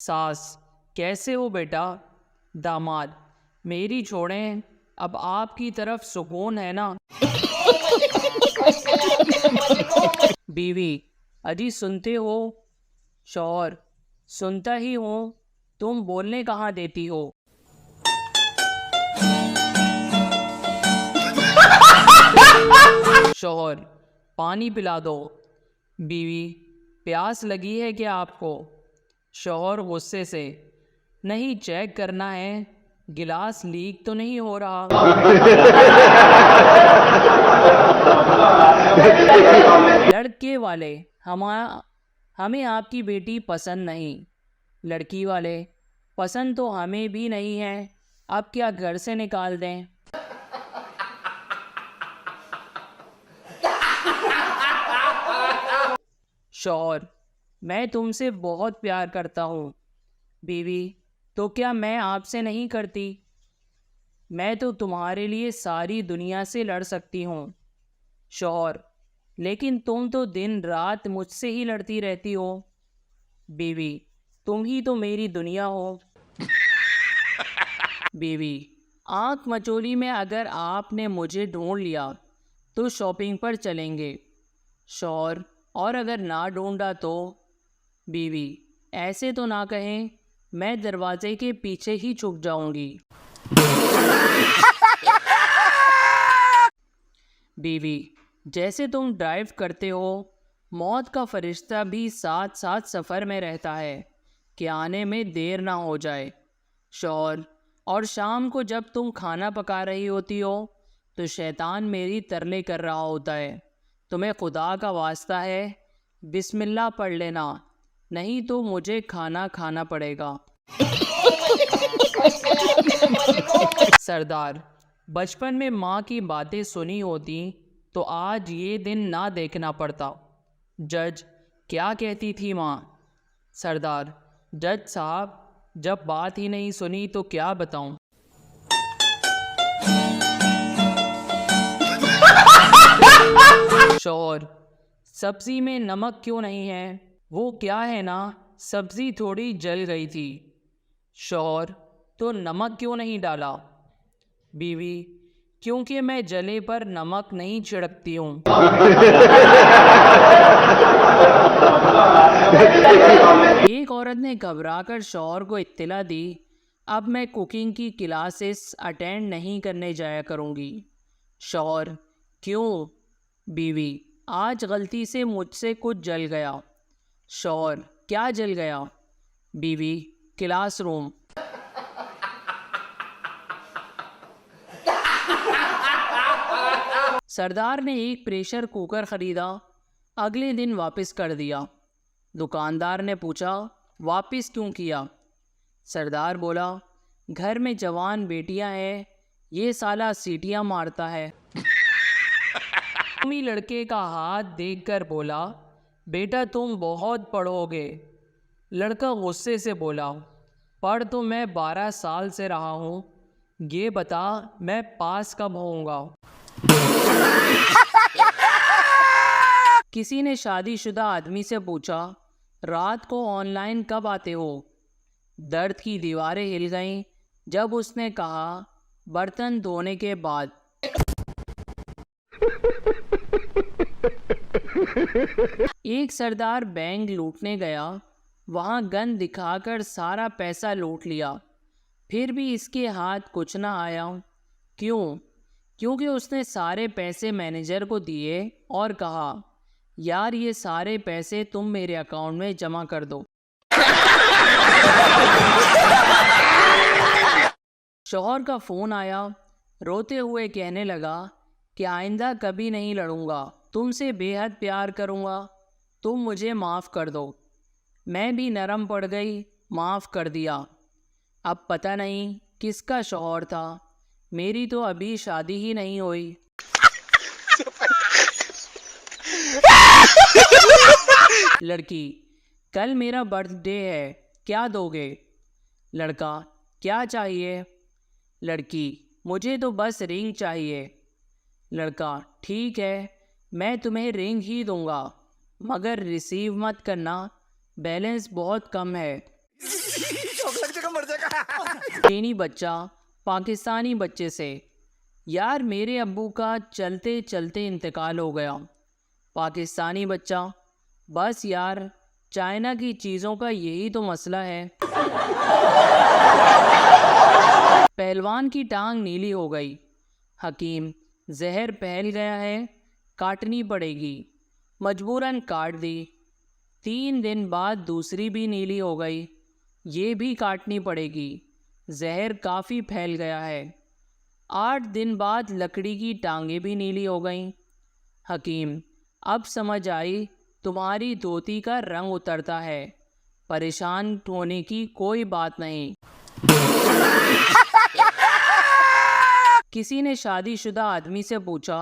सास, कैसे हो बेटा? दामाद, मेरी छोड़ें, अब आपकी तरफ सुकून है ना? बीवी, अजी सुनते हो? शौहर, सुनता ही हूँ, तुम बोलने कहाँ देती हो? शौहर, पानी पिला दो। बीवी, प्यास लगी है क्या आपको? शौहर गुस्से से, नहीं, चेक करना है, गिलास लीक तो नहीं हो रहा। लड़के वाले, हमें आपकी बेटी पसंद नहीं। लड़की वाले, पसंद तो हमें भी नहीं है, अब क्या घर से निकाल दें? शौहर, मैं तुमसे बहुत प्यार करता हूँ। बीवी, तो क्या मैं आपसे नहीं करती? मैं तो तुम्हारे लिए सारी दुनिया से लड़ सकती हूँ। शौहर, लेकिन तुम तो दिन रात मुझसे ही लड़ती रहती हो। बीवी, तुम ही तो मेरी दुनिया हो। बीवी, आँख मचोली में अगर आपने मुझे ढूंढ लिया तो शॉपिंग पर चलेंगे। शौहर, और अगर ना ढूंढा तो? बीवी, ऐसे तो ना कहें, मैं दरवाजे के पीछे ही छुप जाऊंगी। बीवी, जैसे तुम ड्राइव करते हो, मौत का फरिश्ता भी साथ साथ सफ़र में रहता है कि आने में देर ना हो जाए। शौहर, और शाम को जब तुम खाना पका रही होती हो तो शैतान मेरी तरले कर रहा होता है, तुम्हें खुदा का वास्ता है, बिस्मिल्लाह पढ़ लेना, नहीं तो मुझे खाना खाना पड़ेगा। सरदार, बचपन में माँ की बातें सुनी होती तो आज ये दिन ना देखना पड़ता। जज, क्या कहती थी माँ? सरदार, जज साहब, जब बात ही नहीं सुनी तो क्या बताऊं? शौहर, सब्जी में नमक क्यों नहीं है? वो क्या है ना, सब्जी थोड़ी जल गई थी। शौहर, तो नमक क्यों नहीं डाला? बीवी, क्योंकि मैं जले पर नमक नहीं छिड़कती हूँ। एक औरत ने घबराकर शौहर को इत्तला दी, अब मैं कुकिंग की क्लासेस अटेंड नहीं करने जाया करूँगी। शौहर, क्यों? बीवी, आज गलती से मुझसे कुछ जल गया। शौहर, क्या जल गया? बीवी, क्लासरूम। सरदार ने एक प्रेशर कुकर खरीदा, अगले दिन वापस कर दिया। दुकानदार ने पूछा, वापस क्यों किया? सरदार बोला, घर में जवान बेटियां हैं, ये साला सीटियां मारता है। तुमी लड़के का हाथ देखकर बोला, बेटा तुम बहुत पढ़ोगे। लड़का गुस्से से बोला, पढ़ तो मैं 12 साल से रहा हूँ, ये बता मैं पास कब होऊंगा? किसी ने शादीशुदा आदमी से पूछा, रात को ऑनलाइन कब आते हो? दर्द की दीवारें हिल गईं जब उसने कहा, बर्तन धोने के बाद। एक सरदार बैंक लूटने गया, वहां गन दिखाकर सारा पैसा लूट लिया, फिर भी इसके हाथ कुछ ना आया। क्यों? क्योंकि उसने सारे पैसे मैनेजर को दिए और कहा, यार ये सारे पैसे तुम मेरे अकाउंट में जमा कर दो। शौहर का फ़ोन आया, रोते हुए कहने लगा कि आइंदा कभी नहीं लड़ूंगा, तुमसे बेहद प्यार करूंगा, तुम मुझे माफ़ कर दो। मैं भी नरम पड़ गई, माफ़ कर दिया। अब पता नहीं किसका शौहर था, मेरी तो अभी शादी ही नहीं हुई। लड़की, कल मेरा बर्थडे है, क्या दोगे? लड़का, क्या चाहिए? लड़की, मुझे तो बस रिंग चाहिए। लड़का, ठीक है, मैं तुम्हें रिंग ही दूंगा, मगर रिसीव मत करना, बैलेंस बहुत कम है। मर जाएगा। चीनी बच्चा पाकिस्तानी बच्चे से, यार मेरे अब्बू का चलते चलते इंतकाल हो गया। पाकिस्तानी बच्चा, बस यार चाइना की चीज़ों का यही तो मसला है। पहलवान की टांग नीली हो गई। हकीम, जहर फैल गया है, काटनी पड़ेगी। मजबूरन काट दी। 3 दिन बाद दूसरी भी नीली हो गई, ये भी काटनी पड़ेगी। जहर काफ़ी फैल गया है। 8 दिन बाद लकड़ी की टांगें भी नीली हो गईं। हकीम, अब समझ आई तुम्हारी धोती का रंग उतरता है। परेशान होने की कोई बात नहीं। किसी ने शादीशुदा आदमी से पूछा,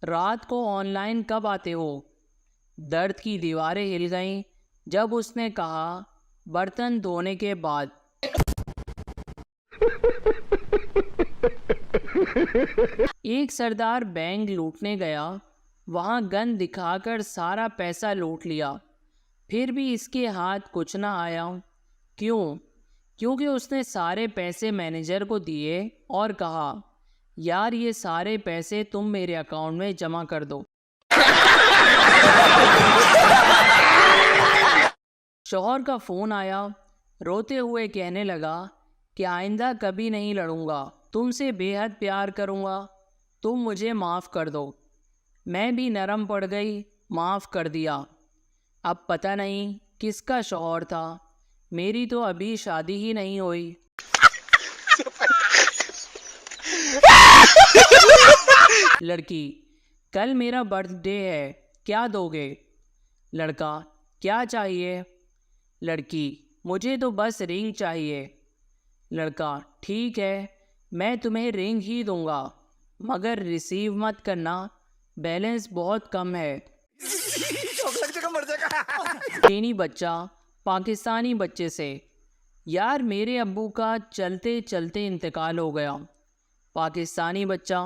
रात को ऑनलाइन कब आते हो? दर्द की दीवारें हिल गईं जब उसने कहा, बर्तन धोने के बाद। एक सरदार बैंक लूटने गया, वहां गन दिखाकर सारा पैसा लूट लिया, फिर भी इसके हाथ कुछ ना आया। क्यों? क्योंकि उसने सारे पैसे मैनेजर को दिए और कहा, यार ये सारे पैसे तुम मेरे अकाउंट में जमा कर दो। शौहर का फ़ोन आया, रोते हुए कहने लगा कि आइंदा कभी नहीं लड़ूंगा, तुमसे बेहद प्यार करूंगा, तुम मुझे माफ़ कर दो। मैं भी नरम पड़ गई, माफ़ कर दिया। अब पता नहीं किसका शौहर था, मेरी तो अभी शादी ही नहीं हुई। लड़की, कल मेरा बर्थडे है, क्या दोगे? लड़का, क्या चाहिए? लड़की, मुझे तो बस रिंग चाहिए। लड़का, ठीक है, मैं तुम्हें रिंग ही दूंगा, मगर रिसीव मत करना, बैलेंस बहुत कम है। मर जाएगा। चीनी बच्चा पाकिस्तानी बच्चे से, यार मेरे अब्बू का चलते चलते इंतकाल हो गया। पाकिस्तानी बच्चा,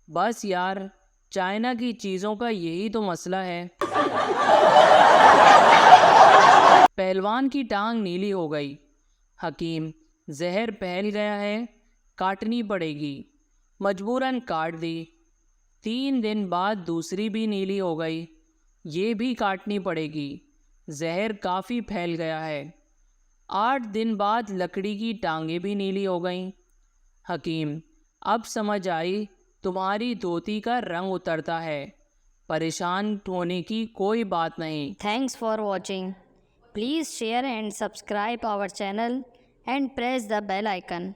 बस यार चाइना की चीज़ों का यही तो मसला है। पहलवान की टांग नीली हो गई। हकीम, जहर फैल गया है, काटनी पड़ेगी। मजबूरन काट दी। 3 दिन बाद दूसरी भी नीली हो गई, ये भी काटनी पड़ेगी। जहर काफ़ी फैल गया है। 8 दिन बाद लकड़ी की टांगें भी नीली हो गईं। हकीम, अब समझ आई तुम्हारी धोती का रंग उतरता है। परेशान होने की कोई बात नहीं। Thanks for watching. Please share and subscribe our channel and press the bell icon.